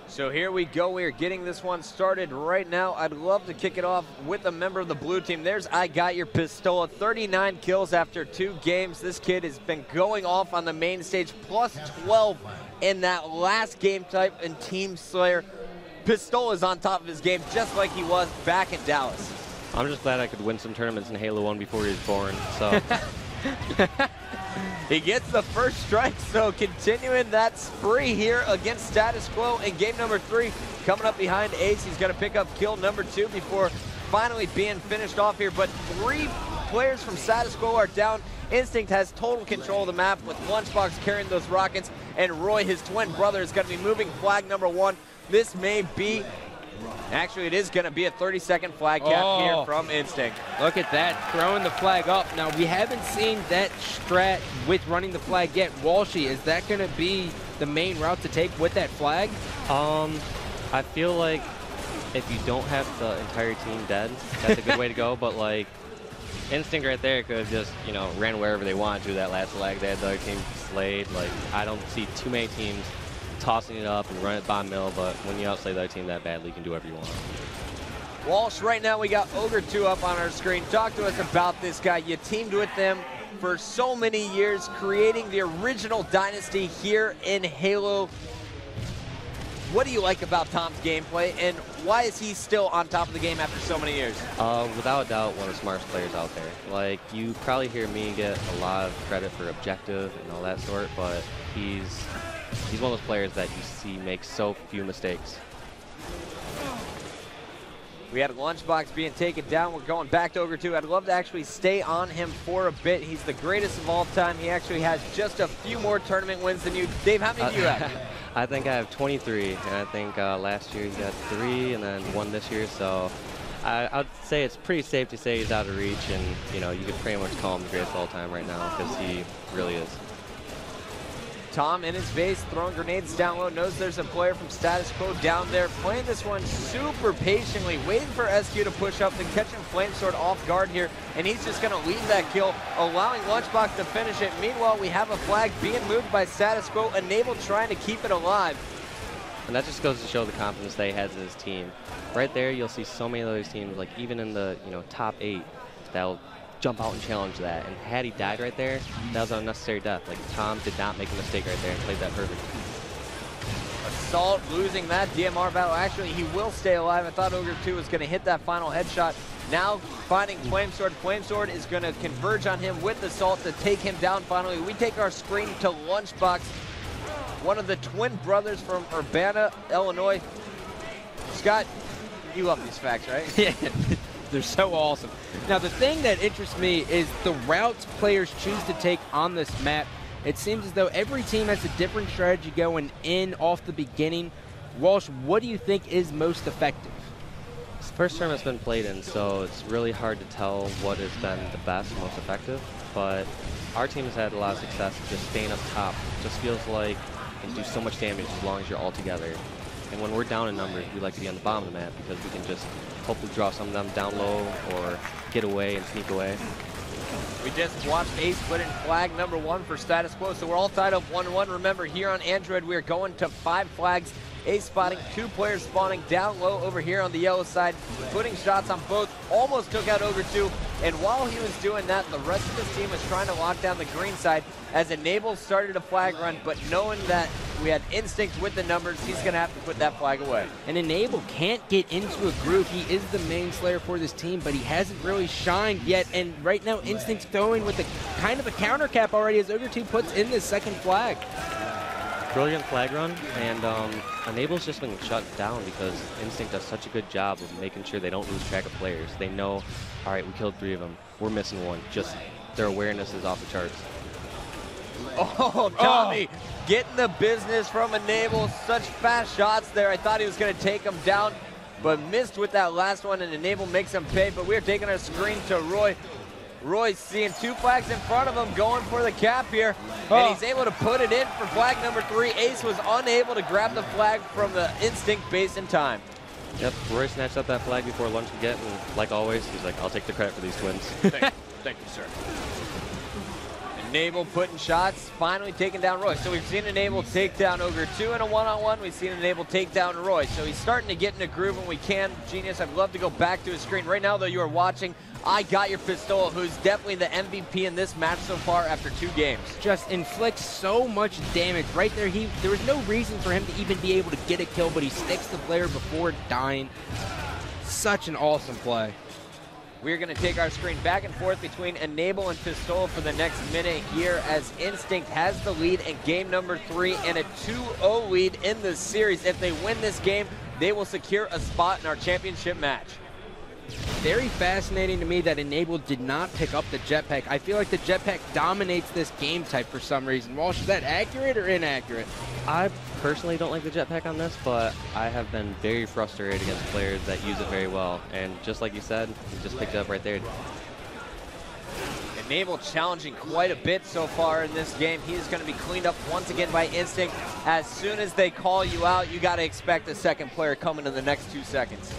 So here we go. We are getting this one started right now. I'd love to kick it off with a member of the blue team. There's I Got Your Pistola, 39 kills after 2 games. This kid has been going off on the main stage, plus 12 in that last game type in Team Slayer. Pistola is on top of his game just like he was back in Dallas. I'm just glad I could win some tournaments in Halo 1 before he was born, so. He gets the first strike, so continuing that spree here against Status Quo in game number 3. Coming up behind Ace, he's going to pick up kill number 2 before finally being finished off here. But 3 players from Status Quo are down. Instinct has total control of the map with Lunchbox carrying those rockets, and Roy, his twin brother, is going to be moving flag number 1. This may be, actually it is going to be a 30-second flag cap here from Instinct. Look at that, throwing the flag up. Now, we haven't seen that strat with running the flag yet. Walshy, is that going to be the main route to take with that flag? I feel like if you don't have the entire team dead, that's a good way to go, but like, Instinct right there could have just, you know, ran wherever they want to that last flag. They had the other team slayed. Like, I don't see too many teams tossing it up and run it bomb mill, but when you outslay the other team that badly, you can do whatever you want. Walsh, right now we got Ogre 2 up on our screen. Talk to us about this guy. You teamed with them for so many years, creating the original dynasty here in Halo. What do you like about Tom's gameplay, and why is he still on top of the game after so many years? Without a doubt, one of the smartest players out there. Like, you probably hear me get a lot of credit for objective and all that sort, but he's one of those players that you see make so few mistakes. We had a Lunchbox being taken down. We're going back to Ogre 2. I'd love to actually stay on him for a bit. He's the greatest of all time. He actually has just a few more tournament wins than you. Dave, how many do you have? I think I have 23, and I think last year he got 3 and then 1 this year, so I'd say it's pretty safe to say he's out of reach, and you know, you could pretty much call him the greatest of all time right now, because he really is. Tom in his base, throwing grenades down low, knows there's a player from Status Quo down there, playing this one super patiently, waiting for SQ to push up, then catching Flamesword off guard here, and he's just gonna leave that kill, allowing Lunchbox to finish it. Meanwhile, we have a flag being moved by Status Quo, Enable trying to keep it alive. And that just goes to show the confidence that he has in his team. Right there, you'll see so many of those teams, like even in the top 8, that'll jump out and challenge that. And had he died right there, that was an unnecessary death. Like, Tom did not make a mistake right there and played that perfect. Assault losing that DMR battle. Actually, he will stay alive. I thought Ogre 2 was going to hit that final headshot. Now finding Flamesword. Flamesword is going to converge on him with Assault to take him down finally. We take our screen to Lunchbox, one of the twin brothers from Urbana, Illinois. Scott, you love these facts, right? Yeah. They're so awesome. Now, the thing that interests me is the routes players choose to take on this map. It seems as though every team has a different strategy going in off the beginning. Walsh, what do you think is most effective? It's the first tournament's been played in, so it's really hard to tell what has been the best and most effective. But our team has had a lot of success just staying up top. It just feels like you can do so much damage as long as you're all together. And when we're down in numbers, we like to be on the bottom of the map because we can just hopefully draw some of them down low or get away and sneak away. We just watched Ace put in flag number 1 for Status Quo, so we're all tied up 1-1. Remember, here on Android, we're going to 5 flags. Ace spotting 2 players spawning down low over here on the yellow side, putting shots on both, almost took out Ogre 2, and while he was doing that, the rest of his team was trying to lock down the green side as Enable started a flag run, but knowing that we had Instinct with the numbers, he's going to have to put that flag away. And Enable can't get into a groove. He is the main Slayer for this team, but he hasn't really shined yet, and right now Instinct's throwing with a kind of a counter cap already as Ogre 2 puts in this second flag. Brilliant flag run, and Enable's just been shut down because Instinct does such a good job of making sure they don't lose track of players. They know, all right, we killed 3 of them, we're missing 1. Just their awareness is off the charts. Oh, Tommy, getting the business from Enable. Such fast shots there. I thought he was going to take him down, but missed with that last one, and Enable makes him pay. But we're taking our screen to Roy. Roy's seeing 2 flags in front of him, going for the cap here, and he's able to put it in for flag number 3. Ace was unable to grab the flag from the Instinct base in time. Yep, Roy snatched up that flag before lunch could get, and like always, he's like, I'll take the credit for these twins. Thank you, sir. Enable putting shots, finally taking down Roy. So we've seen Enable take down Ogre 2 in a one-on-one. We've seen Enable take down Roy. So he's starting to get in a groove when we can. Genius, I'd love to go back to his screen. Right now, though, you are watching I Got Your Pistola, who's definitely the MVP in this match so far after 2 games. Just inflicts so much damage. Right there, there was no reason for him to even be able to get a kill, but he sticks the player before dying. Such an awesome play. We're going to take our screen back and forth between Enable and Pistola for the next minute here as Instinct has the lead in game number 3 and a 2-0 lead in the series. If they win this game, they will secure a spot in our championship match. Very fascinating to me that Enable did not pick up the jetpack. I feel like the jetpack dominates this game type for some reason. Walsh, is that accurate or inaccurate? I personally don't like the jetpack on this, but I have been very frustrated against players that use it very well. And just like you said, he just picked it up right there. Enable challenging quite a bit so far in this game. He is going to be cleaned up once again by Instinct. As soon as they call you out, you got to expect a second player coming in the next 2 seconds.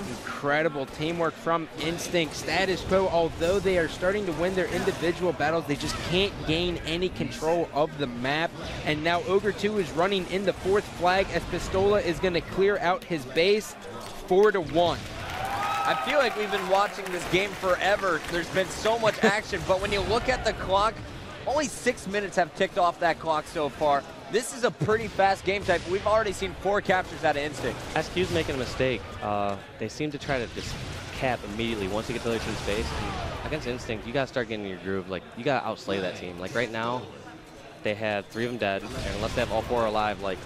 Incredible teamwork from Instinct. Status Quo, although they are starting to win their individual battles, they just can't gain any control of the map. And now Ogre 2 is running in the 4th flag as Pistola is going to clear out his base 4-1. I feel like we've been watching this game forever. There's been so much action, but when you look at the clock, only 6 minutes have ticked off that clock so far. This is a pretty fast game type. We've already seen 4 captures out of Instinct. SQ's making a mistake. They seem to try to just cap immediately once you get to the other team's base. And against Instinct, you got to start getting in your groove. Like, you got to outslay that team. Like, right now, they have 3 of them dead, and unless they have all 4 alive, like,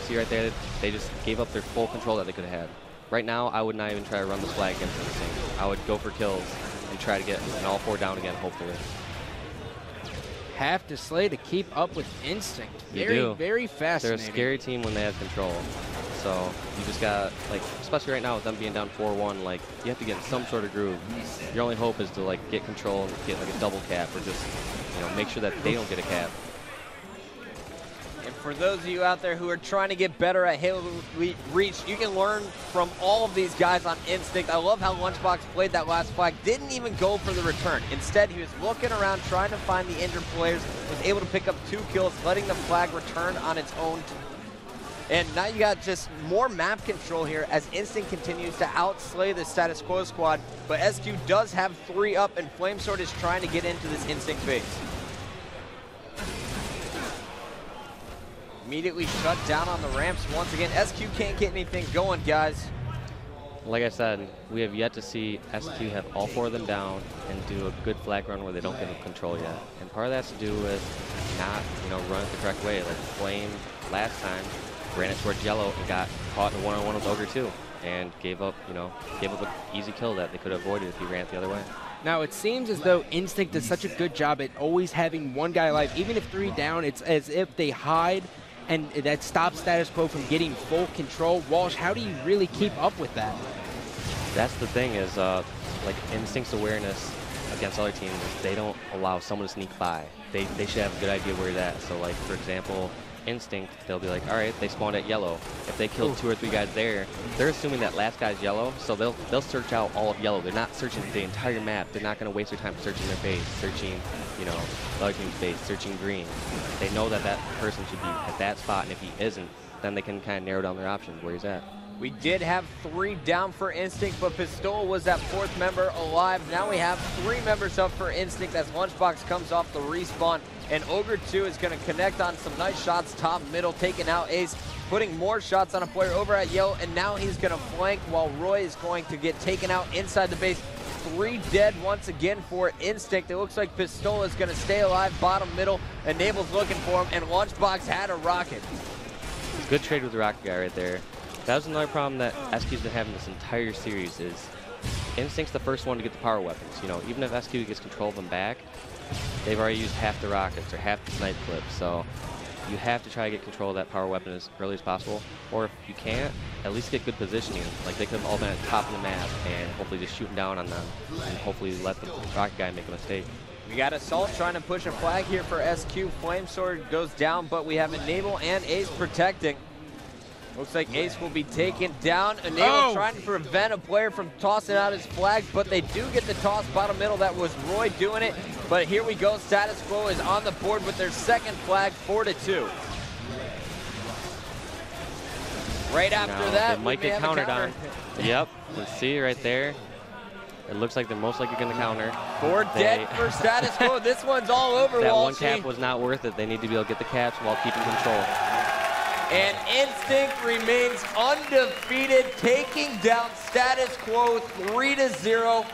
see right there, they just gave up their full control that they could have had. Right now, I would not even try to run this flag against Instinct. I would go for kills and try to get all 4 down again, hopefully. Have to slay to keep up with Instinct. Very fascinating. They're a scary team when they have control. So you just got, like, especially right now with them being down 4-1, like, you have to get in some sort of groove. Your only hope is to, like, get control and get, like, a double cap or just, you know, make sure that they don't get a cap. And for those of you out there who are trying to get better at Halo Reach, you can learn from all of these guys on Instinct. I love how Lunchbox played that last flag, didn't even go for the return. Instead, he was looking around, trying to find the injured players, was able to pick up 2 kills, letting the flag return on its own. And now you got just more map control here as Instinct continues to outslay the Status Quo squad, but SQ does have 3 up, and Flamesword is trying to get into this Instinct base. Immediately shut down on the ramps once again. SQ can't get anything going, guys. Like I said, we have yet to see SQ have all 4 of them down and do a good flag run where they don't get control yet. And part of that has to do with not, you know, run it the correct way. Like Flame last time ran it towards yellow and got caught in a one-on-one with Ogre 2 and gave up, you know, an easy kill that they could have avoided if he ran it the other way. Now, it seems as though Instinct does such a good job at always having 1 guy alive. Even if 3 down, it's as if they hide, and that stops Status Quo from getting full control. Walsh, how do you really keep up with that? That's the thing is, like, Instinct's awareness against other teams, they don't allow someone to sneak by. They should have a good idea where they're at. So, like, for example, Instinct, they'll be like, all right, they spawned at yellow. If they killed 2 or 3 guys there, they're assuming that last guy's yellow, so they'll search out all of yellow. They're not searching the entire map. They're not going to waste their time searching their base, searching, you know, the other team's base, searching green. They know that that person should be at that spot, and if he isn't, then they can kind of narrow down their options where he's at. We did have 3 down for Instinct, but Pistola was that 4th member alive. Now we have 3 members up for Instinct as Lunchbox comes off the respawn. And Ogre 2 is going to connect on some nice shots top middle, taking out Ace, putting more shots on a player over at yellow, and now he's going to flank while Roy is going to get taken out inside the base. 3 dead once again for Instinct. It looks like Pistola is going to stay alive bottom middle. Enable's looking for him, and Lunchbox had a rocket. Good trade with the rocket guy right there. That was another problem that SQ's been having this entire series is Instinct's the first one to get the power weapons. You know, even if SQ gets control of them back, they've already used half the rockets or half the snipe clips. So you have to try to get control of that power weapon as early as possible. Or if you can't, at least get good positioning. Like they could have all been at the top of the map and hopefully just shooting down on them and hopefully let the rocket guy make a mistake. We got Assault trying to push a flag here for SQ. Flamesword goes down, but we have Enable and Ace protecting. Looks like Ace will be taken down. Enable trying to prevent a player from tossing out his flag, but they do get the toss bottom middle. That was Roy doing it. But here we go. Status Quo is on the board with their second flag, 4-2. Right after that, they might get countered on. Yep, let's see right there. It looks like they're most likely going to counter. 4 dead for Status Quo. This one's all over, That Walshy. one cap was not worth it. They need to be able to get the caps while keeping control. And Instinct remains undefeated, taking down Status Quo 3-0.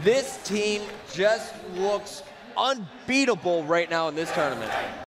This team just looks unbeatable right now in this tournament.